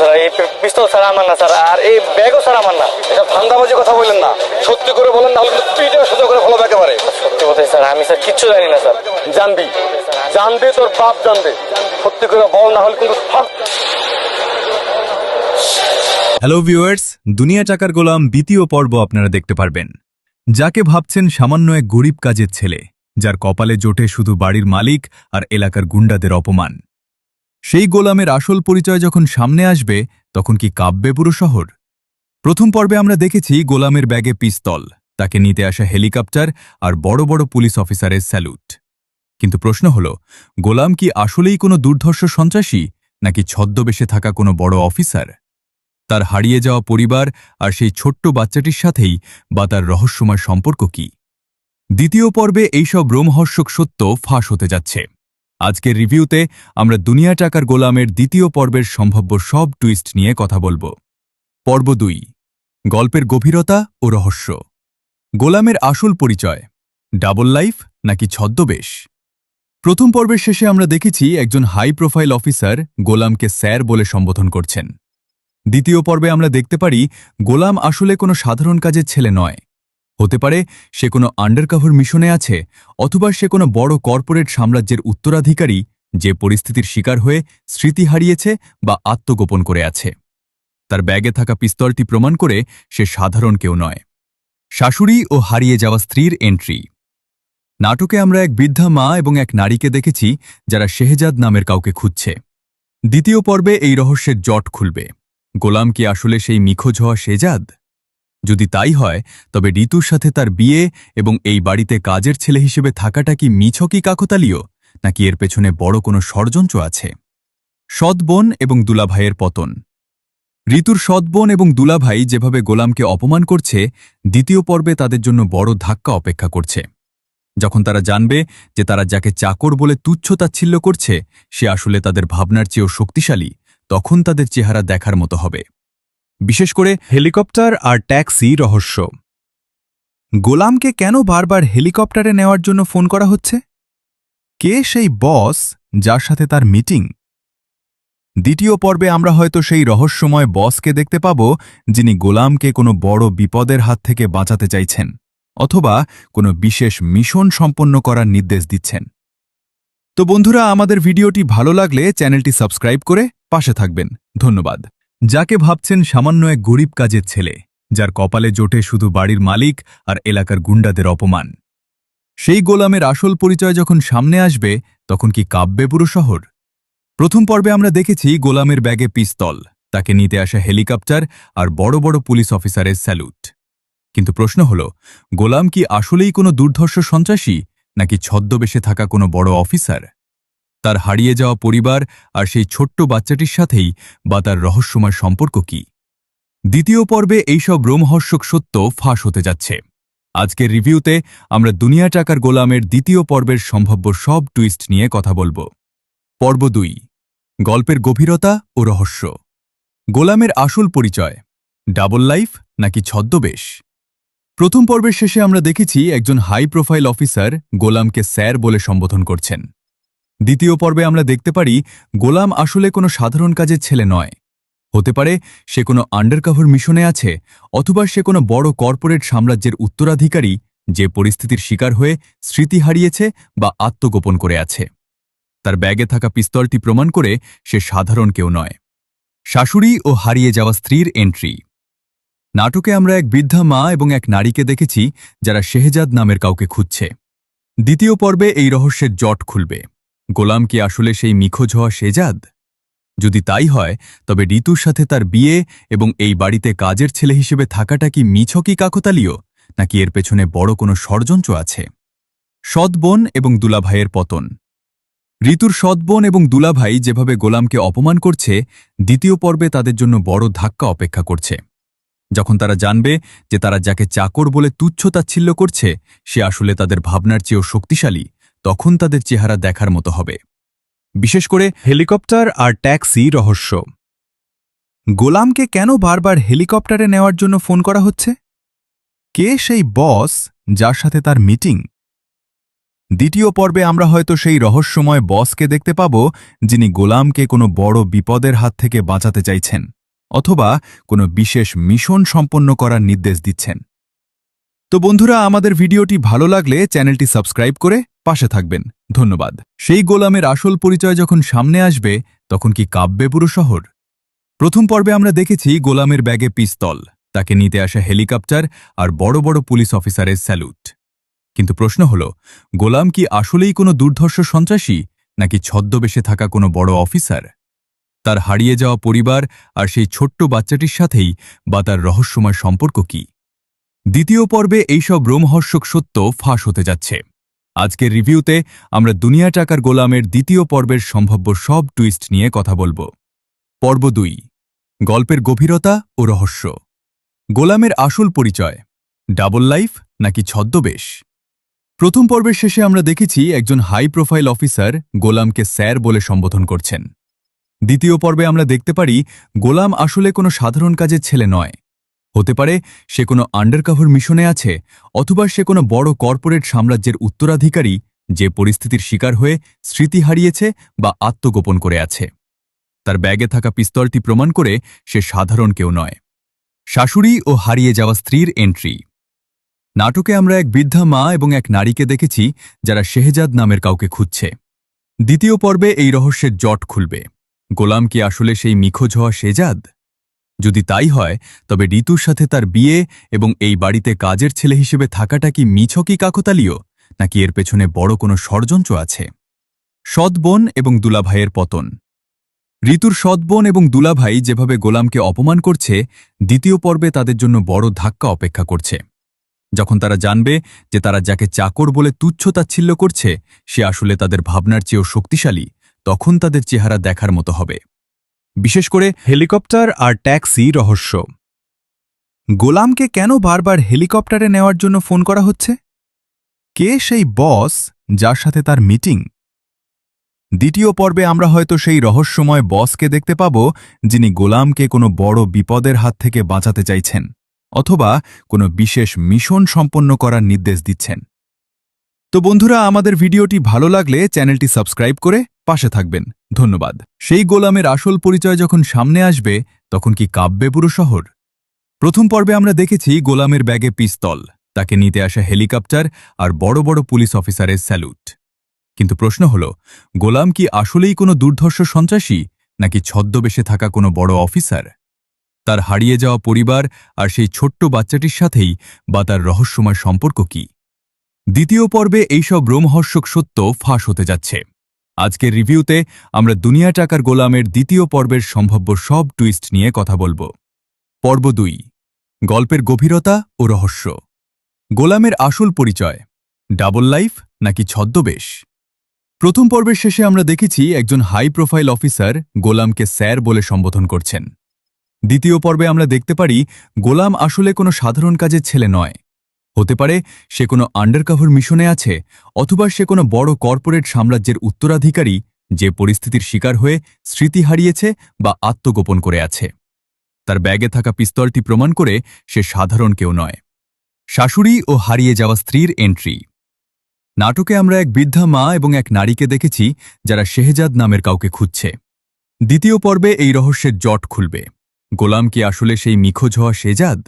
Sir এই পিস্তল sir আমার না স্যার, আর এই ব্যাগও স্যার আমার না। এটা ধান্দাবাজি কথা বললেন না, সত্যি করে বলেন, নাহলে কিন্তু পিঠে সোজা করে ফেলাবে একেবারে। সত্যি বলতে স্যার, আমি স্যার কিচ্ছু জানি না স্যার। জানবি, জানবে তোর বাপ জানবে। সত্যি করে বল, না হলে কিন্তু হ্যালো ভিউয়ার্স, দুনিয়া টাকার গোলাম দ্বিতীয় পর্ব আপনারা দেখতে পারবেন। যাকে ভাবছেন সামান্য এক গরিব কাজের ছেলে, যার কপালে জোটে শুধু বাড়ির মালিক আর এলাকার গুন্ডাদের অপমান, সেই গোলামের আসল পরিচয় যখন সামনে আসবে তখন কি কাঁপবে পুরো শহর? প্রথম পর্বে আমরা দেখেছি গোলামের ব্যাগে পিস্তল, তাকে নিতে আসা হেলিকপ্টার আর বড় বড় পুলিশ অফিসারের স্যালুট। কিন্তু প্রশ্ন হল, গোলাম কি আসলেই কোনো দুর্ধর্ষ সন্ত্রাসী, নাকি ছদ্মবেশে থাকা কোনো বড় অফিসার? তার হারিয়ে যাওয়া পরিবার আর সেই ছোট্ট বাচ্চাটির সাথেই বা তার রহস্যময় সম্পর্ক কি? দ্বিতীয় পর্বে এইসব রোমহর্ষক সত্য ফাঁস হতে যাচ্ছে। আজকের রিভিউতে আমরা দুনিয়া টাকার গোলামের দ্বিতীয় পর্বের সম্ভাব্য সব টুইস্ট নিয়ে কথা বলবো। পর্ব ২, গল্পের গভীরতা ও রহস্য। গোলামের আসল পরিচয়, ডাবল লাইফ নাকি ছদ্মবেশ? প্রথম পর্বের শেষে আমরা দেখেছি একজন হাই প্রোফাইল অফিসার গোলামকে স্যার বলে সম্বোধন করছেন। দ্বিতীয় পর্বে আমরা দেখতে পারি গোলাম আসলে কোনো সাধারণ কাজের ছেলে নয়। হতে পারে সে কোনো আন্ডারকভার মিশনে আছে, অথবা সে কোনো বড় কর্পোরেট সাম্রাজ্যের উত্তরাধিকারী, যে পরিস্থিতির শিকার হয়ে স্মৃতি হারিয়েছে বা আত্মগোপন করে আছে। তার ব্যাগে থাকা পিস্তলটি প্রমাণ করে সে সাধারণ কেউ নয়। শাশুড়ি ও হারিয়ে যাওয়া স্ত্রীর এন্ট্রি। নাটকে আমরা এক বৃদ্ধা মা এবং এক নারীকে দেখেছি যারা শেহজাদ নামের কাউকে খুঁজছে। দ্বিতীয় পর্বে এই রহস্যের জট খুলবে। গোলাম কি আসলে সেই নিখোঁজ হওয়া শেহজাদ? যদি তাই হয়, তবে ঋতুর সাথে তার বিয়ে এবং এই বাড়িতে কাজের ছেলে হিসেবে থাকাটা কি মিছকি কাকতালীয়, নাকি এর পেছনে বড় কোনো ষড়যন্ত্র আছে? সৎ বোন এবং দুলাভাইয়ের পতন। ঋতুর সৎ বোন এবং দুলাভাই যেভাবে গোলামকে অপমান করছে, দ্বিতীয় পর্বে তাদের জন্য বড় ধাক্কা অপেক্ষা করছে। যখন তারা জানবে যে তারা যাকে চাকর বলে তুচ্ছ-তাচ্ছিল্য করছে সে আসলে তাদের ভাবনার চেয়েও শক্তিশালী, তখন তাদের চেহারা দেখার মতো হবে। বিশেষ করে হেলিকপ্টার আর ট্যাক্সি রহস্য। গোলামকে কেন বারবার হেলিকপ্টারে নেওয়ার জন্য ফোন করা হচ্ছে? কে সেই বস যার সাথে তার মিটিং? দ্বিতীয় পর্বে আমরা হয়তো সেই রহস্যময় বসকে দেখতে পাব, যিনি গোলামকে কোনো বড় বিপদের হাত থেকে বাঁচাতে চাইছেন, অথবা কোনো বিশেষ মিশন সম্পন্ন করার নির্দেশ দিচ্ছেন। তো বন্ধুরা, আমাদের ভিডিওটি ভালো লাগলে চ্যানেলটি সাবস্ক্রাইব করে পাশে থাকবেন। ধন্যবাদ। যাকে ভাবছেন সামান্য এক গরিব কাজের ছেলে, যার কপালে জোটে শুধু বাড়ির মালিক আর এলাকার গুন্ডাদের অপমান, সেই গোলামের আসল পরিচয় যখন সামনে আসবে তখন কি কাঁপবে পুরো শহর? প্রথম পর্বে আমরা দেখেছি গোলামের ব্যাগে পিস্তল, তাকে নিতে আসা হেলিকপ্টার আর বড় বড় পুলিশ অফিসারের স্যালুট। কিন্তু প্রশ্ন হল, গোলাম কি আসলেই কোনো দুর্ধর্ষ সন্ত্রাসী, নাকি ছদ্মবেশে থাকা কোনো বড় অফিসার? তার হারিয়ে যাওয়া পরিবার আর সেই ছোট্ট বাচ্চাটির সাথেই বা তার রহস্যময় সম্পর্ক কি? দ্বিতীয় পর্বে এইসব রোমহর্ষক সত্য ফাঁস হতে যাচ্ছে। আজকের রিভিউতে আমরা দুনিয়া টাকার গোলামের দ্বিতীয় পর্বের সম্ভাব্য সব টুইস্ট নিয়ে কথা বলবো। পর্ব ২, গল্পের গভীরতা ও রহস্য। গোলামের আসল পরিচয়, ডাবল লাইফ নাকি ছদ্মবেশ? প্রথম পর্বের শেষে আমরা দেখেছি একজন হাই প্রোফাইল অফিসার গোলামকে স্যার বলে সম্বোধন করছেন। দ্বিতীয় পর্বে আমরা দেখতে পারি গোলাম আসলে কোনো সাধারণ কাজের ছেলে নয়। হতে পারে সে কোনো আন্ডারকভার মিশনে আছে, অথবা সে কোনো বড় কর্পোরেট সাম্রাজ্যের উত্তরাধিকারী, যে পরিস্থিতির শিকার হয়ে স্মৃতি হারিয়েছে বা আত্মগোপন করে আছে। তার ব্যাগে থাকা পিস্তলটি প্রমাণ করে সে সাধারণ কেউ নয়। শাশুড়ি ও হারিয়ে যাওয়া স্ত্রীর এন্ট্রি। নাটকে আমরা এক বৃদ্ধা মা এবং এক নারীকে দেখেছি যারা শেহজাদ নামের কাউকে খুঁজছে। দ্বিতীয় পর্বে এই রহস্যের জট খুলবে। গোলাম কি আসলে সেই নিখোঁজ হওয়া শেহজাদ? যদি তাই হয়, তবে ঋতুর সাথে তার বিয়ে এবং এই বাড়িতে কাজের ছেলে হিসেবে থাকাটা কি মিছকি কাকতালীয়, নাকি এর পেছনে বড় কোনো ষড়যন্ত্র আছে? সৎ বোন এবং দুলাভাইয়ের পতন। ঋতুর সৎ বোন এবং দুলাভাই যেভাবে গোলামকে অপমান করছে, দ্বিতীয় পর্বে তাদের জন্য বড় ধাক্কা অপেক্ষা করছে। যখন তারা জানবে যে তারা যাকে চাকর বলে তুচ্ছ-তাচ্ছিল্য করছে সে আসলে তাদের ভাবনার চেয়েও শক্তিশালী, তখন তাদের চেহারা দেখার মতো হবে। বিশেষ করে হেলিকপ্টার আর ট্যাক্সি রহস্য। গোলামকে কেন বারবার হেলিকপ্টারে নেওয়ার জন্য ফোন করা হচ্ছে? কে সেই বস যার সাথে তার মিটিং? দ্বিতীয় পর্বে আমরা হয়তো সেই রহস্যময় বসকে দেখতে পাব যিনি গোলামকে কোনো বড় বিপদের হাত থেকে বাঁচাতে চাইছেন অথবা কোনো বিশেষ মিশন সম্পন্ন করার নির্দেশ দিচ্ছেন। তো বন্ধুরা, আমাদের ভিডিওটি ভালো লাগলে চ্যানেলটি সাবস্ক্রাইব করে পাশে থাকবেন। ধন্যবাদ। সেই গোলামের আসল পরিচয় যখন সামনে আসবে তখন কি কাঁপবে পুরো শহর? প্রথম পর্বে আমরা দেখেছি গোলামের ব্যাগে পিস্তল, তাকে নিতে আসা হেলিকপ্টার আর বড় বড় পুলিশ অফিসারের স্যালুট। কিন্তু প্রশ্ন হল, গোলাম কি আসলেই কোনো দুর্ধর্ষ সন্ত্রাসী নাকি ছদ্মবেশে থাকা কোনো বড় অফিসার? তার হারিয়ে যাওয়া পরিবার আর সেই ছোট্ট বাচ্চাটির সাথেই বা তার রহস্যময় সম্পর্ক কি? দ্বিতীয় পর্বে এইসব রোমহর্ষক সত্য ফাঁস হতে যাচ্ছে। আজকের রিভিউতে আমরা দুনিয়া টাকার গোলামের দ্বিতীয় পর্বের সম্ভাব্য সব টুইস্ট নিয়ে কথা বলবো। পর্ব 2, গল্পের গভীরতা ও রহস্য। গোলামের আসল পরিচয়, ডাবল লাইফ নাকি ছদ্মবেশ? প্রথম পর্বের শেষে আমরা দেখেছি একজন হাই প্রোফাইল অফিসার গোলামকে স্যার বলে সম্বোধন করছেন। দ্বিতীয় পর্বে আমরা দেখতে পারি গোলাম আসলে কোনো সাধারণ কাজের ছেলে নয়। হতে পারে সে কোনো আন্ডারকভার মিশনে আছে, অথবা সে কোনো বড় কর্পোরেট সাম্রাজ্যের উত্তরাধিকারী যে পরিস্থিতির শিকার হয়ে স্মৃতি হারিয়েছে বা আত্মগোপন করে আছে। তার ব্যাগে থাকা পিস্তলটি প্রমাণ করে সে সাধারণ কেউ নয়। শাশুড়ি ও হারিয়ে যাওয়া স্ত্রীর এন্ট্রি। নাটকে আমরা এক বৃদ্ধা মা এবং এক নারীকে দেখেছি যারা শেহজাদ নামের কাউকে খুঁজছে। দ্বিতীয় পর্বে এই রহস্যের জট খুলবে। গোলাম কি আসলে সেই নিখোঁজ হওয়া শেহজাদ? যদি তাই হয়, তবে ঋতুর সাথে তার বিয়ে এবং এই বাড়িতে কাজের ছেলে হিসেবে থাকাটা কি মিছকি কাকতালীয়, নাকি এর পেছনে বড় কোনো ষড়যন্ত্র আছে? সৎ বোন এবং দুলাভাইয়ের পতন। ঋতুর সৎ বোন এবং দুলাভাই যেভাবে গোলামকে অপমান করছে, দ্বিতীয় পর্বে তাদের জন্য বড় ধাক্কা অপেক্ষা করছে। যখন তারা জানবে যে তারা যাকে চাকর বলে তুচ্ছ-তাচ্ছিল্য করছে সে আসলে তাদের ভাবনার চেয়েও শক্তিশালী, তখন তাদের চেহারা দেখার মতো হবে। বিশেষ করে হেলিকপ্টার আর ট্যাক্সি রহস্য। গোলামকে কেন বারবার হেলিকপ্টারে নেওয়ার জন্য ফোন করা হচ্ছে? কে সেই বস যার সাথে তার মিটিং? দ্বিতীয় পর্বে আমরা হয়তো সেই রহস্যময় বসকে দেখতে পাব যিনি গোলামকে কোনো বড় বিপদের হাত থেকে বাঁচাতে চাইছেন অথবা কোনো বিশেষ মিশন সম্পন্ন করার নির্দেশ দিচ্ছেন। তো বন্ধুরা, আমাদের ভিডিওটি ভালো লাগলে চ্যানেলটি সাবস্ক্রাইব করে পাশে থাকবেন। ধন্যবাদ। সেই গোলামের আসল পরিচয় যখন সামনে আসবে তখন কি কাঁপবে পুরো শহর? প্রথম পর্বে আমরা দেখেছি গোলামের ব্যাগে পিস্তল, তাকে নিতে আসা হেলিকপ্টার আর বড় বড় পুলিশ অফিসারের স্যালুট। কিন্তু প্রশ্ন হল, গোলাম কি আসলেই কোনো দুর্ধর্ষ সন্ত্রাসী নাকি ছদ্মবেশে থাকা কোনো বড় অফিসার? তার হারিয়ে যাওয়া পরিবার আর সেই ছোট্ট বাচ্চাটির সাথেই বা তার রহস্যময় সম্পর্ক কি? দ্বিতীয় পর্বে এইসব রোমহর্ষক সত্য ফাঁস হতে যাচ্ছে। আজকের রিভিউতে আমরা দুনিয়া টাকার গোলামের দ্বিতীয় পর্বের সম্ভাব্য সব টুইস্ট নিয়ে কথা বলবো। পর্ব 2, গল্পের গভীরতা ও রহস্য। গোলামের আসল পরিচয়, ডাবল লাইফ নাকি ছদ্মবেশ? প্রথম পর্বের শেষে আমরা দেখেছি একজন হাই প্রোফাইল অফিসার গোলামকে স্যার বলে সম্বোধন করছেন। দ্বিতীয় পর্বে আমরা দেখতে পারি গোলাম আসলে কোনো সাধারণ কাজের ছেলে নয়। হতে পারে সে কোনো আন্ডারকভার মিশনে আছে, অথবা সে কোনো বড় কর্পোরেট সাম্রাজ্যের উত্তরাধিকারী যে পরিস্থিতির শিকার হয়ে স্মৃতি হারিয়েছে বা আত্মগোপন করে আছে। তার ব্যাগে থাকা পিস্তলটি প্রমাণ করে সে সাধারণ কেউ নয়। শাশুড়ি ও হারিয়ে যাওয়া স্ত্রীর এন্ট্রি। নাটকে আমরা এক বৃদ্ধা মা এবং এক নারীকে দেখেছি যারা শেহজাদ নামের কাউকে খুঁজছে। দ্বিতীয় পর্বে এই রহস্যের জট খুলবে। গোলাম কি আসলে সেই নিখোঁজ হওয়া শেহজাদ?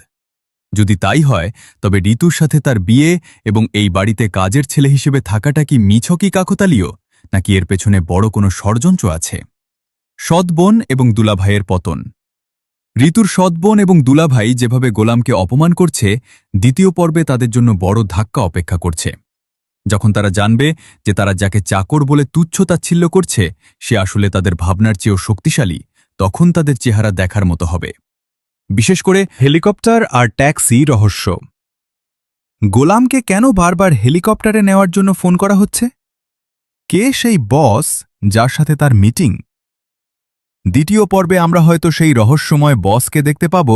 যদি তাই হয়, তবে ঋতুর সাথে তার বিয়ে এবং এই বাড়িতে কাজের ছেলে হিসেবে থাকাটা কি মিছকি কাকতালীয়, নাকি এর পেছনে বড় কোনো ষড়যন্ত্র আছে? সৎ বোন এবং দুলাভাইয়ের পতন। ঋতুর সৎ বোন এবং দুলাভাই যেভাবে গোলামকে অপমান করছে, দ্বিতীয় পর্বে তাদের জন্য বড় ধাক্কা অপেক্ষা করছে। যখন তারা জানবে যে তারা যাকে চাকর বলে তুচ্ছ-তাচ্ছিল্য করছে সে আসলে তাদের ভাবনার চেয়েও শক্তিশালী, তখন তাদের চেহারা দেখার মতো হবে। বিশেষ করে হেলিকপ্টার আর ট্যাক্সি রহস্য। গোলামকে কেন বারবার হেলিকপ্টারে নেওয়ার জন্য ফোন করা হচ্ছে? কে সেই বস যার সাথে তার মিটিং? দ্বিতীয় পর্বে আমরা হয়তো সেই রহস্যময় বসকে দেখতে পাব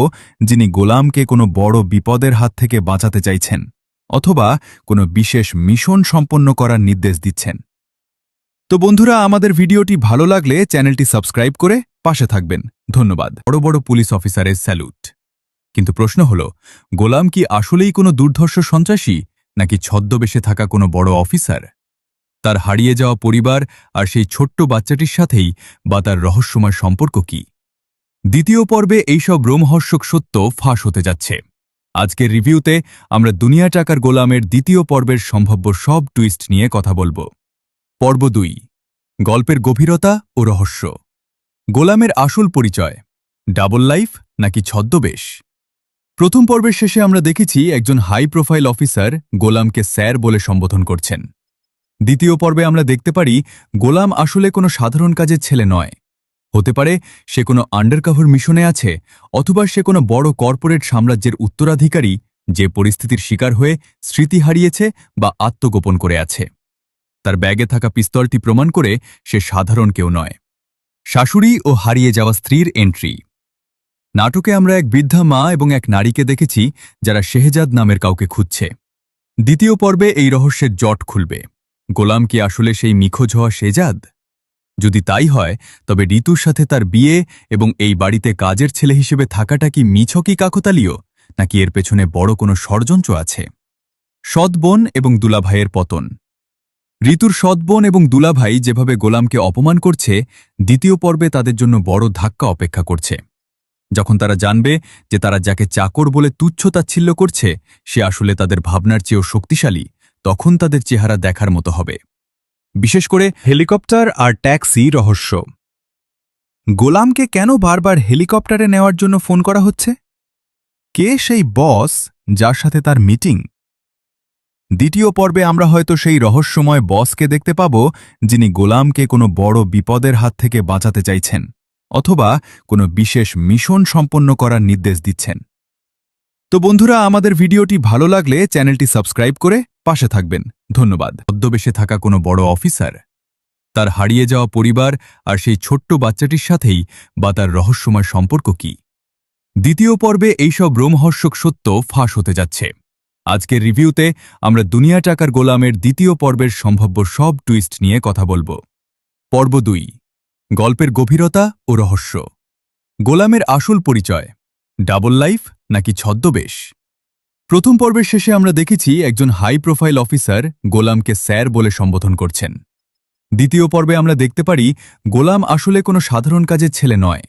যিনি গোলামকে কোনো বড় বিপদের হাত থেকে বাঁচাতে চাইছেন অথবা কোনো বিশেষ মিশন সম্পন্ন করার নির্দেশ দিচ্ছেন। তো বন্ধুরা, আমাদের ভিডিওটি ভালো লাগলে চ্যানেলটি সাবস্ক্রাইব করে পাশে থাকবেন। ধন্যবাদ। বড় বড় পুলিশ অফিসারের স্যালুট। কিন্তু প্রশ্ন হল, গোলাম কি আসলেই কোনো দুর্ধর্ষ সন্ত্রাসী নাকি ছদ্মবেশে থাকা কোনো বড় অফিসার? তার হারিয়ে যাওয়া পরিবার আর সেই ছোট্ট বাচ্চাটির সাথেই বা তার রহস্যময় সম্পর্ক কি? দ্বিতীয় পর্বে এইসব রোমহর্ষক সত্য ফাঁস হতে যাচ্ছে। আজকের রিভিউতে আমরা দুনিয়া টাকার গোলামের দ্বিতীয় পর্বের সম্ভাব্য সব টুইস্ট নিয়ে কথা বলবো। পর্ব 2, গল্পের গভীরতা ও রহস্য। গোলামের আসল পরিচয়, ডাবল লাইফ নাকি ছদ্মবেশ? প্রথম পর্বের শেষে আমরা দেখেছি একজন হাই প্রোফাইল অফিসার গোলামকে স্যার বলে সম্বোধন করছেন। দ্বিতীয় পর্বে আমরা দেখতে পারি গোলাম আসলে কোনো সাধারণ কাজের ছেলে নয়। হতে পারে সে কোনো আন্ডারকভার মিশনে আছে, অথবা সে কোনো বড় কর্পোরেট সাম্রাজ্যের উত্তরাধিকারী যে পরিস্থিতির শিকার হয়ে স্মৃতি হারিয়েছে বা আত্মগোপন করে আছে। তার ব্যাগে থাকা পিস্তলটি প্রমাণ করে সে সাধারণ কেউ নয়। শাশুড়ি ও হারিয়ে যাওয়া স্ত্রীর এন্ট্রি। নাটকে আমরা এক বৃদ্ধা মা এবং এক নারীকে দেখেছি যারা শেহজাদ নামের কাউকে খুঁজছে। দ্বিতীয় পর্বে এই রহস্যের জট খুলবে। গোলাম কি আসলে সেই নিখোঁজ হওয়া শেহজাদ? যদি তাই হয়, তবে ঋতুর সাথে তার বিয়ে এবং এই বাড়িতে কাজের ছেলে হিসেবে থাকাটা কি মিছকি কাকতালীয়, নাকি এর পেছনে বড় কোনো ষড়যন্ত্র আছে? সৎ বোন এবং দুলাভাইয়ের পতন। ঋতুর সৎ বোন এবং দুলাভাই যেভাবে গোলামকে অপমান করছে, দ্বিতীয় পর্বে তাদের জন্য বড় ধাক্কা অপেক্ষা করছে। যখন তারা জানবে যে তারা যাকে চাকর বলে তুচ্ছ-তাচ্ছিল্য করছে সে আসলে তাদের ভাবনার চেয়েও শক্তিশালী, তখন তাদের চেহারা দেখার মতো হবে। বিশেষ করে হেলিকপ্টার আর ট্যাক্সি রহস্য। গোলামকে কেন বারবার হেলিকপ্টারে নেওয়ার জন্য ফোন করা হচ্ছে? কে সেই বস যার সাথে তার মিটিং? দ্বিতীয় পর্বে আমরা হয়তো সেই রহস্যময় বসকে দেখতে পাব যিনি গোলামকে কোনো বড় বিপদের হাত থেকে বাঁচাতে চাইছেন, অথবা কোনো বিশেষ মিশন সম্পন্ন করার নির্দেশ দিচ্ছেন। তো বন্ধুরা, আমাদের ভিডিওটি ভালো লাগলে চ্যানেলটি সাবস্ক্রাইব করে পাশে থাকবেন। ধন্যবাদ। ছদ্মবেশে থাকা কোনো বড় অফিসার, তার হারিয়ে যাওয়া পরিবার আর সেই ছোট্ট বাচ্চাটির সাথেই বা তার রহস্যময় সম্পর্ক কি? দ্বিতীয় পর্বে এইসব রোমহর্ষক সত্য ফাঁস হতে যাচ্ছে। আজকের রিভিউতে আমরা দুনিয়া টাকার গোলামের দ্বিতীয় পর্বের সম্ভাব্য সব টুইস্ট নিয়ে কথা বলবো। পর্ব 2, গল্পের গভীরতা ও রহস্য। গোলামের আসল পরিচয়, ডাবল লাইফ নাকি ছদ্মবেশ? প্রথম পর্বের শেষে আমরা দেখেছি একজন হাই প্রোফাইল অফিসার গোলামকে স্যার বলে সম্বোধন করছেন। দ্বিতীয় পর্বে আমরা দেখতে পারি গোলাম আসলে কোনো সাধারণ কাজের ছেলে নয়।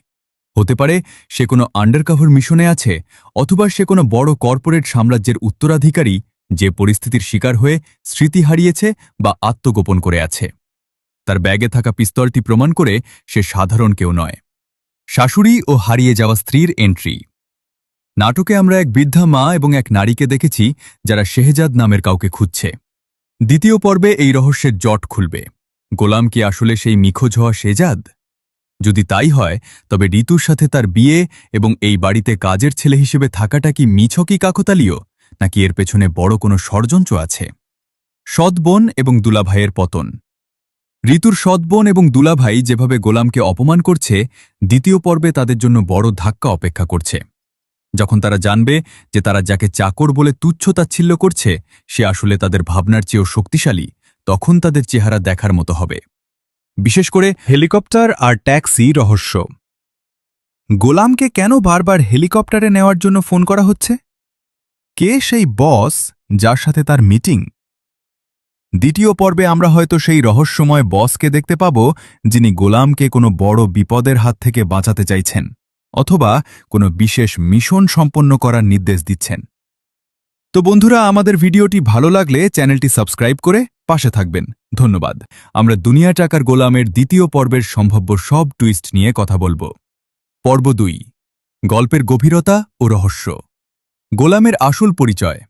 হতে পারে সে কোনো আন্ডারকভার মিশনে আছে, অথবা সে কোনো বড় কর্পোরেট সাম্রাজ্যের উত্তরাধিকারী যে পরিস্থিতির শিকার হয়ে স্মৃতি হারিয়েছে বা আত্মগোপন করে আছে। তার ব্যাগে থাকা পিস্তলটি প্রমাণ করে সে সাধারণ কেউ নয়। শাশুড়ি ও হারিয়ে যাওয়া স্ত্রীর এন্ট্রি। নাটকে আমরা এক বৃদ্ধা মা এবং এক নারীকে দেখেছি যারা শেহজাদ নামের কাউকে খুঁজছে। দ্বিতীয় পর্বে এই রহস্যের জট খুলবে। গোলাম কি আসলে সেই নিখোঁজ হওয়া শেহজাদ? যদি তাই হয়, তবে ঋতুর সাথে তার বিয়ে এবং এই বাড়িতে কাজের ছেলে হিসেবে থাকাটা কি মিছকি কাকতালীয়, নাকি এর পেছনে বড় কোনো ষড়যন্ত্র আছে? সৎ বোন এবং দুলাভাইয়ের পতন। ঋতুর সৎ বোন এবং দুলাভাই যেভাবে গোলামকে অপমান করছে, দ্বিতীয় পর্বে তাদের জন্য বড় ধাক্কা অপেক্ষা করছে। যখন তারা জানবে যে তারা যাকে চাকর বলে তুচ্ছ-তাচ্ছিল্য করছে সে আসলে তাদের ভাবনার চেয়েও শক্তিশালী, তখন তাদের চেহারা দেখার মতো হবে। বিশেষ করে হেলিকপ্টার আর ট্যাক্সি রহস্য। গোলামকে কেন বারবার হেলিকপ্টারে নেওয়ার জন্য ফোন করা হচ্ছে? কে সেই বস যার সাথে তার মিটিং? দ্বিতীয় পর্বে আমরা হয়তো সেই রহস্যময় বসকে দেখতে পাব যিনি গোলামকে কোনো বড় বিপদের হাত থেকে বাঁচাতে চাইছেন, অথবা কোনো বিশেষ মিশন সম্পন্ন করার নির্দেশ দিচ্ছেন। তো বন্ধুরা, আমাদের ভিডিওটি ভালো লাগলে চ্যানেলটি সাবস্ক্রাইব করে পাশে থাকবেন। ধন্যবাদ। আমরা দুনিয়া টাকার গোলামের দ্বিতীয় পর্বের সম্ভাব্য সব টুইস্ট নিয়ে কথা বলবো। পর্ব 2, গল্পের গভীরতা ও রহস্য। গোলামের আসল পরিচয়,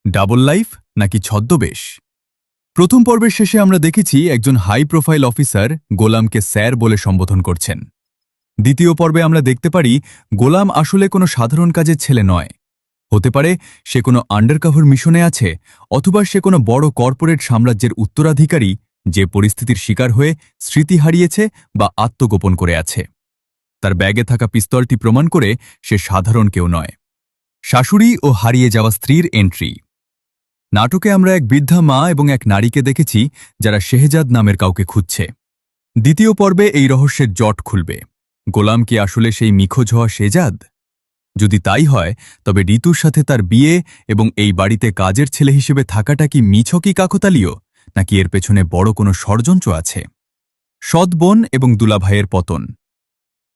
ডাবল লাইফ নাকি ছদ্মবেশ? প্রথম পর্বের শেষে আমরা দেখেছি একজন হাই প্রোফাইল অফিসার গোলামকে স্যার বলে সম্বোধন করছেন। দ্বিতীয় পর্বে আমরা দেখতে পারি গোলাম আসলে কোনো সাধারণ কাজের ছেলে নয়। হতে পারে সে কোনো আন্ডারকভার মিশনে আছে, অথবা সে কোনো বড় কর্পোরেট সাম্রাজ্যের উত্তরাধিকারী যে পরিস্থিতির শিকার হয়ে স্মৃতি হারিয়েছে বা আত্মগোপন করে আছে। তার ব্যাগে থাকা পিস্তলটি প্রমাণ করে সে সাধারণ কেউ নয়। শাশুড়ি ও হারিয়ে যাওয়া স্ত্রীর এন্ট্রি। নাটকে আমরা এক বৃদ্ধা মা এবং এক নারীকে দেখেছি যারা শেহজাদ নামের কাউকে খুঁজছে। দ্বিতীয় পর্বে এই রহস্যের জট খুলবে। গোলাম কি আসলে সেই নিখোঁজ হওয়া শেহজাদ? যদি তাই হয়, তবে ঋতুর সাথে তার বিয়ে এবং এই বাড়িতে কাজের ছেলে হিসেবে থাকাটা কি মিছকি কাকতালীয়, নাকি এর পেছনে বড় কোনো ষড়যন্ত্র আছে? সৎ বোন এবং দুলাভাইয়ের পতন।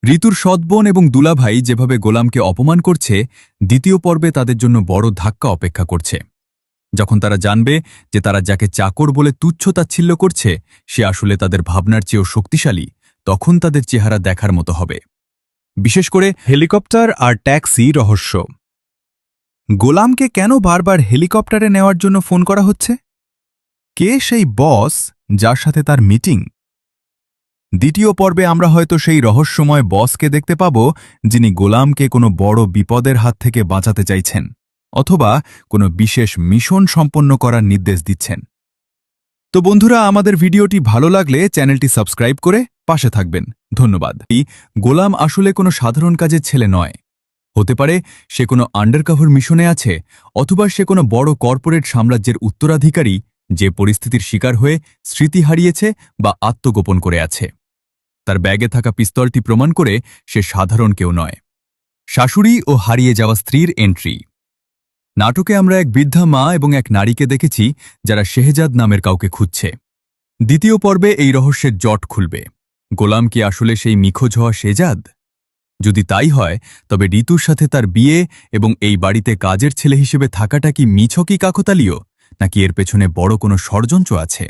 ঋতুর সৎ বোন এবং দুলাভাই যেভাবে গোলামকে অপমান করছে, দ্বিতীয় পর্বে তাদের জন্য বড় ধাক্কা অপেক্ষা করছে। যখন তারা জানবে যে তারা যাকে চাকর বলে তুচ্ছ-তাচ্ছিল্য করছে সে আসলে তাদের ভাবনার চেয়েও শক্তিশালী, তখন তাদের চেহারা দেখার মতো হবে। বিশেষ করে হেলিকপ্টার আর ট্যাক্সি রহস্য। গোলামকে কেন বারবার হেলিকপ্টারে নেওয়ার জন্য ফোন করা হচ্ছে? কে সেই বস যার সাথে তার মিটিং? দ্বিতীয় পর্বে আমরা হয়তো সেই রহস্যময় বসকে দেখতে পাব যিনি গোলামকে কোনো বড় বিপদের হাত থেকে বাঁচাতে চাইছেন, অথবা কোনো বিশেষ মিশন সম্পন্ন করার নির্দেশ দিচ্ছেন। তো বন্ধুরা, আমাদের ভিডিওটি ভালো লাগলে চ্যানেলটি সাবস্ক্রাইব করে পাশে থাকবেন। ধন্যবাদ। গোলাম আসলে কোনো সাধারণ কাজের ছেলে নয়। হতে পারে সে কোনো আন্ডারকভার মিশনে আছে, অথবা সে কোনো বড় কর্পোরেট সাম্রাজ্যের উত্তরাধিকারী যে পরিস্থিতির শিকার হয়ে স্মৃতি হারিয়েছে বা আত্মগোপন করে আছে। তার ব্যাগে থাকা পিস্তলটি প্রমাণ করে সে সাধারণ কেউ নয়। শাশুড়ি ও হারিয়ে যাওয়া স্ত্রীর এন্ট্রি। নাটকে আমরা এক বৃদ্ধা মা এবং এক নারীকে দেখেছি যারা শেহজাদ নামের কাউকে খুঁজছে। দ্বিতীয় পর্বে এই রহস্যের জট খুলবে। গোলাম কি আসলে সেই নিখোঁজ হওয়া শেহজাদ? যদি তাই হয়, তবে ঋতুর সাথে তার বিয়ে এবং এই বাড়িতে কাজের ছেলে হিসেবে থাকাটা কি মিছকি কাকতালীয়, নাকি এর পেছনে বড় কোনো ষড়যন্ত্র আছে?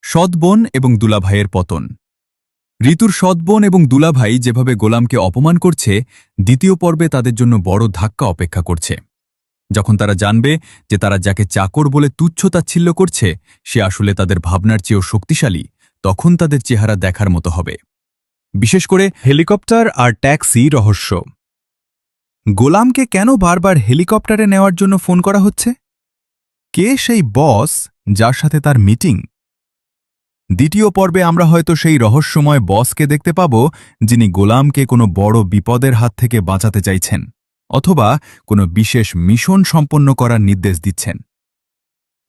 সৎ বোন এবং দুলাভাইয়ের পতন। ঋতুর সৎ বোন এবং দুলাভাই যেভাবে গোলামকে অপমান করছে, দ্বিতীয় পর্বে তাদের জন্য বড় ধাক্কা অপেক্ষা করছে। যখন তারা জানবে যে তারা যাকে চাকর বলে তুচ্ছ-তাচ্ছিল্য করছে সে আসলে তাদের ভাবনার চেয়েও শক্তিশালী, তখন তাদের চেহারা দেখার মতো হবে। বিশেষ করে হেলিকপ্টার আর ট্যাক্সি রহস্য। গোলামকে কেন বারবার হেলিকপ্টারে নেওয়ার জন্য ফোন করা হচ্ছে? কে সেই বস যার সাথে তার মিটিং? দ্বিতীয় পর্বে আমরা হয়তো সেই রহস্যময় বসকে দেখতে পাব যিনি গোলামকে কোনো বড় বিপদের হাত থেকে বাঁচাতে চাইছেন, অথবা কোনো বিশেষ মিশন সম্পন্ন করার নির্দেশ দিচ্ছেন।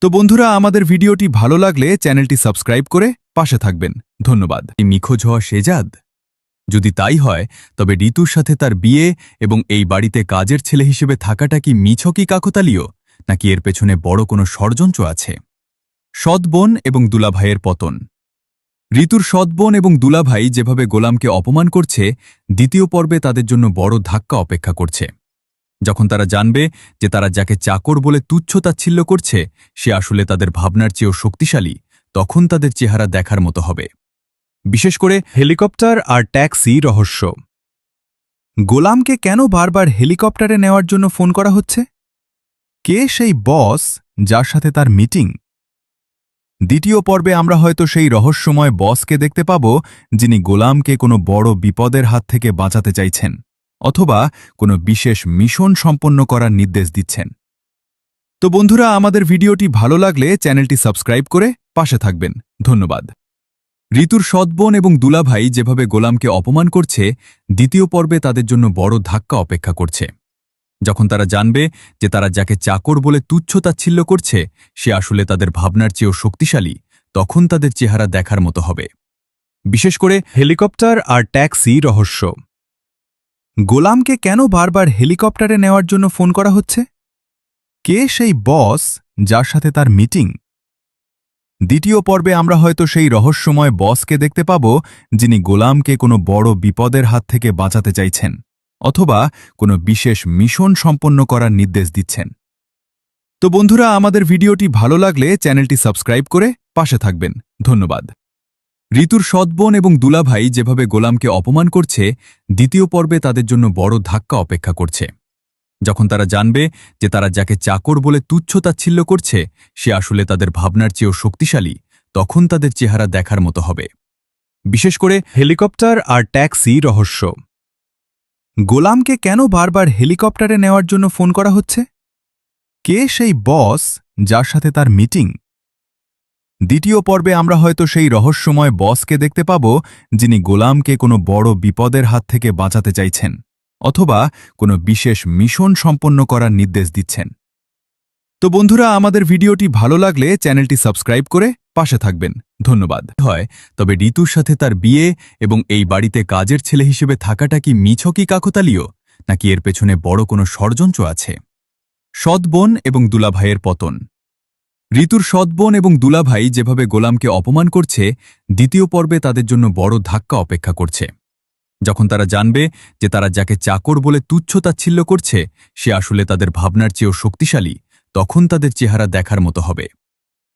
তো বন্ধুরা, আমাদের ভিডিওটি ভালো লাগলে চ্যানেলটি সাবস্ক্রাইব করে পাশে থাকবেন। ধন্যবাদ। এই নিখোঁজ হওয়া শেহজাদ? যদি তাই হয়, তবে ঋতুর সাথে তার বিয়ে এবং এই বাড়িতে কাজের ছেলে হিসেবে থাকাটা কি মিছকি কাকতালীয়, নাকি এর পেছনে বড় কোনো ষড়যন্ত্র আছে? সৎ বোন এবং দুলাভাইয়ের পতন। ঋতুর সৎ বোন এবং দুলাভাই যেভাবে গোলামকে অপমান করছে, দ্বিতীয় পর্বে তাদের জন্য বড় ধাক্কা অপেক্ষা করছে। যখন তারা জানবে যে তারা যাকে চাকর বলে তুচ্ছ-তাচ্ছিল্য করছে সে আসলে তাদের ভাবনার চেয়েও শক্তিশালী, তখন তাদের চেহারা দেখার মতো হবে। বিশেষ করে হেলিকপ্টার আর ট্যাক্সি রহস্য। গোলামকে কেন বারবার হেলিকপ্টারে নেওয়ার জন্য ফোন করা হচ্ছে? কে সেই বস যার সাথে তার মিটিং? দ্বিতীয় পর্বে আমরা হয়তো সেই রহস্যময় বসকে দেখতে পাব যিনি গোলামকে কোনো বড় বিপদের হাত থেকে বাঁচাতে চাইছেন, অথবা কোনো বিশেষ মিশন সম্পন্ন করার নির্দেশ দিচ্ছেন। তো বন্ধুরা, আমাদের ভিডিওটি ভালো লাগলে চ্যানেলটি সাবস্ক্রাইব করে পাশে থাকবেন। ধন্যবাদ। ঋতুর সৎ বোন এবং দুলাভাই যেভাবে গোলামকে অপমান করছে, দ্বিতীয় পর্বে তাদের জন্য বড় ধাক্কা অপেক্ষা করছে। যখন তারা জানবে যে তারা যাকে চাকর বলে তুচ্ছ-তাচ্ছিল্য করছে সে আসলে তাদের ভাবনার চেয়েও শক্তিশালী, তখন তাদের চেহারা দেখার মতো হবে। বিশেষ করে হেলিকপ্টার আর ট্যাক্সি রহস্য। গোলামকে কেন বারবার হেলিকপ্টারে নেওয়ার জন্য ফোন করা হচ্ছে? কে সেই বস যার সাথে তার মিটিং? দ্বিতীয় পর্বে আমরা হয়তো সেই রহস্যময় বসকে দেখতে পাব যিনি গোলামকে কোনো বড় বিপদের হাত থেকে বাঁচাতে চাইছেন, অথবা কোনো বিশেষ মিশন সম্পন্ন করার নির্দেশ দিচ্ছেন। তো বন্ধুরা, আমাদের ভিডিওটি ভালো লাগলে চ্যানেলটি সাবস্ক্রাইব করে পাশে থাকবেন। ধন্যবাদ। ঋতুর সৎ বোন এবং দুলাভাই যেভাবে গোলামকে অপমান করছে, দ্বিতীয় পর্বে তাদের জন্য বড় ধাক্কা অপেক্ষা করছে। যখন তারা জানবে যে তারা যাকে চাকর বলে তুচ্ছ-তাচ্ছিল্য করছে সে আসলে তাদের ভাবনার চেয়েও শক্তিশালী, তখন তাদের চেহারা দেখার মতো হবে। বিশেষ করে হেলিকপ্টার আর ট্যাক্সি রহস্য। গোলামকে কেন বারবার হেলিকপ্টারে নেওয়ার জন্য ফোন করা হচ্ছে? কে সেই বস যার সাথে তার মিটিং? দ্বিতীয় পর্বে আমরা হয়তো সেই রহস্যময় বসকে দেখতে পাব যিনি গোলামকে কোনো বড় বিপদের হাত থেকে বাঁচাতে চাইছেন, অথবা কোনো বিশেষ মিশন সম্পন্ন করার নির্দেশ দিচ্ছেন। তো বন্ধুরা, আমাদের ভিডিওটি ভালো লাগলে চ্যানেলটি সাবস্ক্রাইব করে পাশে থাকবেন। ধন্যবাদ। হয়, তবে ঋতুর সাথে তার বিয়ে এবং এই বাড়িতে কাজের ছেলে হিসেবে থাকাটা কি মিছকি কাকতালীয়, নাকি এর পেছনে বড় কোনো ষড়যন্ত্র আছে? সৎ বোন এবং দুলাভাইয়ের পতন। ঋতুর সৎবোন এবং দুলাভাই যেভাবে গোলামকে অপমান করছে, দ্বিতীয় পর্বে তাদের জন্য বড় ধাক্কা অপেক্ষা করছে। যখন তারা জানবে যে তারা যাকে চাকর বলে তুচ্ছ-তাচ্ছিল্য করছে সে আসলে তাদের ভাবনার চেয়েও শক্তিশালী, তখন তাদের চেহারা দেখার মতো হবে।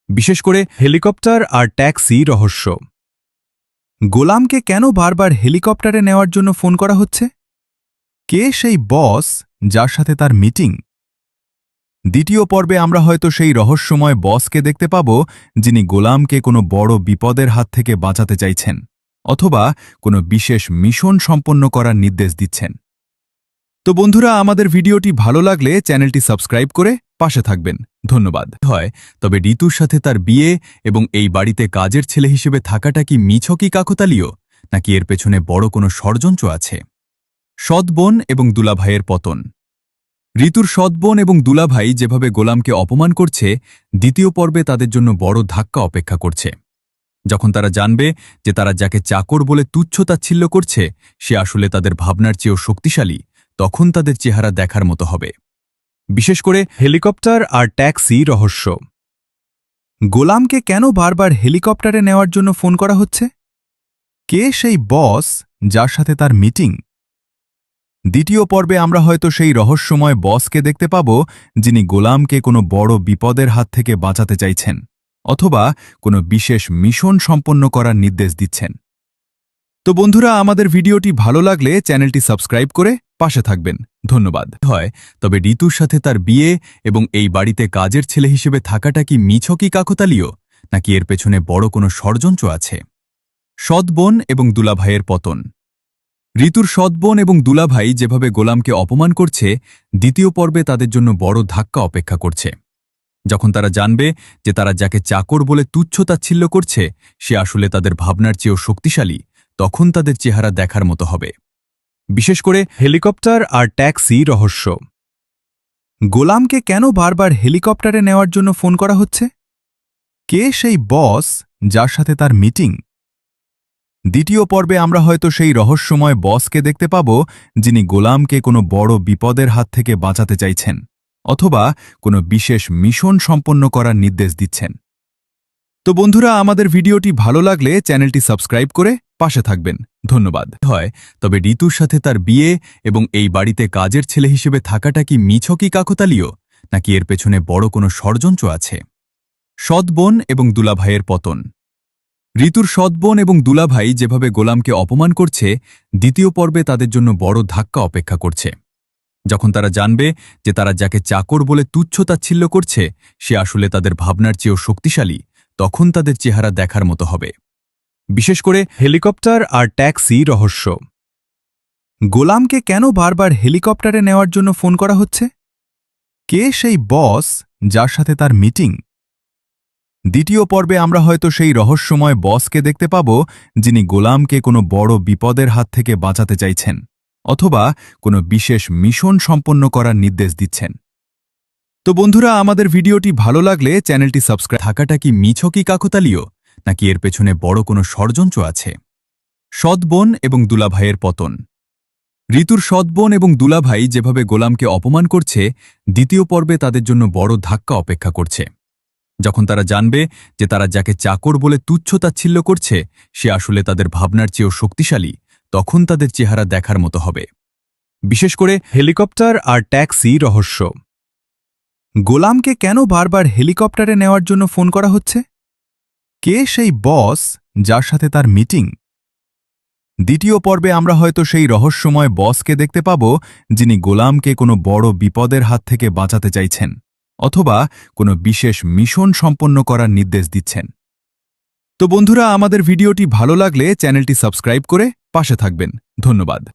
বিশেষ করে হেলিকপ্টার আর ট্যাক্সি রহস্য। গোলামকে কেন বারবার হেলিকপ্টারে নেওয়ার জন্য ফোন করা হচ্ছে? কে সেই বস যার সাথে তার মিটিং? দ্বিতীয় পর্বে আমরা হয়তো সেই রহস্যময় বসকে দেখতে পাব যিনি গোলামকে কোনো বড় বিপদের হাত থেকে বাঁচাতে চাইছেন, অথবা কোনো বিশেষ মিশন সম্পন্ন করার নির্দেশ দিচ্ছেন। তো বন্ধুরা, আমাদের ভিডিওটি ভালো লাগলে চ্যানেলটি সাবস্ক্রাইব করে পাশে থাকবেন। ধন্যবাদ। তবে ঋতুর সাথে তার বিয়ে এবং এই বাড়িতে কাজের ছেলে হিসেবে থাকাটা কি মিছকি কাকতালীয়, নাকি এর পেছনে বড় কোনো ষড়যন্ত্র আছে? সৎবোন এবং দুলাভাইয়ের পতন। ঋতুর সৎবোন এবং দুলাভাই যেভাবে গোলামকে অপমান করছে, দ্বিতীয় পর্বে তাদের জন্য বড় ধাক্কা অপেক্ষা করছে। যখন তারা জানবে যে তারা যাকে চাকর বলে তুচ্ছ-তাচ্ছিল্য করছে সে আসলে তাদের ভাবনার চেয়েও শক্তিশালী, তখন তাদের চেহারা দেখার মতো হবে। বিশেষ করে হেলিকপ্টার আর ট্যাক্সি রহস্য। গোলামকে কেন বারবার হেলিকপ্টারে নেওয়ার জন্য ফোন করা হচ্ছে? কে সেই বস যার সাথে তার মিটিং? দ্বিতীয় পর্বে আমরা হয়তো সেই রহস্যময় বসকে দেখতে পাব যিনি গোলামকে কোনো বড় বিপদের হাত থেকে বাঁচাতে চাইছেন, অথবা কোনো বিশেষ মিশন সম্পন্ন করার নির্দেশ দিচ্ছেন। তো বন্ধুরা, আমাদের ভিডিওটি ভালো লাগলে চ্যানেলটি সাবস্ক্রাইব করে পাশে থাকবেন। ধন্যবাদ। তবে ঋতুর সাথে তার বিয়ে এবং এই বাড়িতে কাজের ছেলে হিসেবে থাকাটা কি মিছকি কাকতালীয়, নাকি এর পেছনে বড় কোনো ষড়যন্ত্র আছে? সৎবোন এবং দুলাভাইয়ের পতন। ঋতুর সৎবোন এবং দুলাভাই যেভাবে গোলামকে অপমান করছে, দ্বিতীয় পর্বে তাদের জন্য বড় ধাক্কা অপেক্ষা করছে। যখন তারা জানবে যে তারা যাকে চাকর বলে তুচ্ছ-তাচ্ছিল্য করছে সে আসলে তাদের ভাবনার চেয়েও শক্তিশালী, তখন তাদের চেহারা দেখার মতো হবে। বিশেষ করে হেলিকপ্টার আর ট্যাক্সি রহস্য। গোলামকে কেন বারবার হেলিকপ্টারে নেওয়ার জন্য ফোন করা হচ্ছে? কে সেই বস যার সাথে তার মিটিং? দ্বিতীয় পর্বে আমরা হয়তো সেই রহস্যময় বসকে দেখতে পাব যিনি গোলামকে কোনো বড় বিপদের হাত থেকে বাঁচাতে চাইছেন, অথবা কোনো বিশেষ মিশন সম্পন্ন করার নির্দেশ দিচ্ছেন। তো বন্ধুরা, আমাদের ভিডিওটি ভালো লাগলে চ্যানেলটি সাবস্ক্রাইব করে পাশে থাকবেন। ধন্যবাদ। তবে ঋতুর সাথে তার বিয়ে এবং এই বাড়িতে কাজের ছেলে হিসেবে থাকাটা কি মিছকি কাকতালীয়, নাকি এর পেছনে বড় কোনো ষড়যন্ত্র আছে? সৎবোন এবং দুলাভাইয়ের পতন। ঋতুর সৎবোন এবং দুলাভাই যেভাবে গোলামকে অপমান করছে, দ্বিতীয় পর্বে তাদের জন্য বড় ধাক্কা অপেক্ষা করছে। যখন তারা জানবে যে তারা যাকে চাকর বলে তুচ্ছ-তাচ্ছিল্য করছে সে আসলে তাদের ভাবনার চেয়েও শক্তিশালী, তখন তাদের চেহারা দেখার মতো হবে। বিশেষ করে হেলিকপ্টার আর ট্যাক্সি রহস্য। গোলামকে কেন বারবার হেলিকপ্টারে নেওয়ার জন্য ফোন করা হচ্ছে? কে সেই বস যার সাথে তার মিটিং? দ্বিতীয় পর্বে আমরা হয়তো সেই রহস্যময় বসকে দেখতে পাব যিনি গোলামকে কোনো বড় বিপদের হাত থেকে বাঁচাতে চাইছেন, অথবা কোনো বিশেষ মিশন সম্পন্ন করার নির্দেশ দিচ্ছেন। তো বন্ধুরা, আমাদের ভিডিওটি ভালো লাগলে চ্যানেলটি সাবস্ক্রাইব থাকাটা কি মিছকি কাকতালীয়, নাকি এর পেছনে বড় কোনো ষড়যন্ত্র আছে? সৎবোন এবং দুলাভাইয়ের পতন। ঋতুর সৎবোন এবং দুলাভাই যেভাবে গোলামকে অপমান করছে, দ্বিতীয় পর্বে তাদের জন্য বড় ধাক্কা অপেক্ষা করছে। যখন তারা জানবে যে তারা যাকে চাকর বলে তুচ্ছ-তাচ্ছিল্য করছে সে আসলে তাদের ভাবনার চেয়েও শক্তিশালী, তখন তাদের চেহারা দেখার মতো হবে। বিশেষ করে হেলিকপ্টার আর ট্যাক্সি রহস্য। গোলামকে কেন বারবার হেলিকপ্টারে নেওয়ার জন্য ফোন করা হচ্ছে? কে সেই বস যার সাথে তার মিটিং? দ্বিতীয় পর্বে আমরা হয়তো সেই রহস্যময় বসকে দেখতে পাব যিনি গোলামকে কোনো বড় বিপদের হাত থেকে বাঁচাতে চাইছেন, অথবা কোনো বিশেষ মিশন সম্পন্ন করার নির্দেশ দিচ্ছেন। তো বন্ধুরা, আমাদের ভিডিওটি ভালো লাগলে চ্যানেলটি সাবস্ক্রাইব করে পাশে থাকবেন। ধন্যবাদ।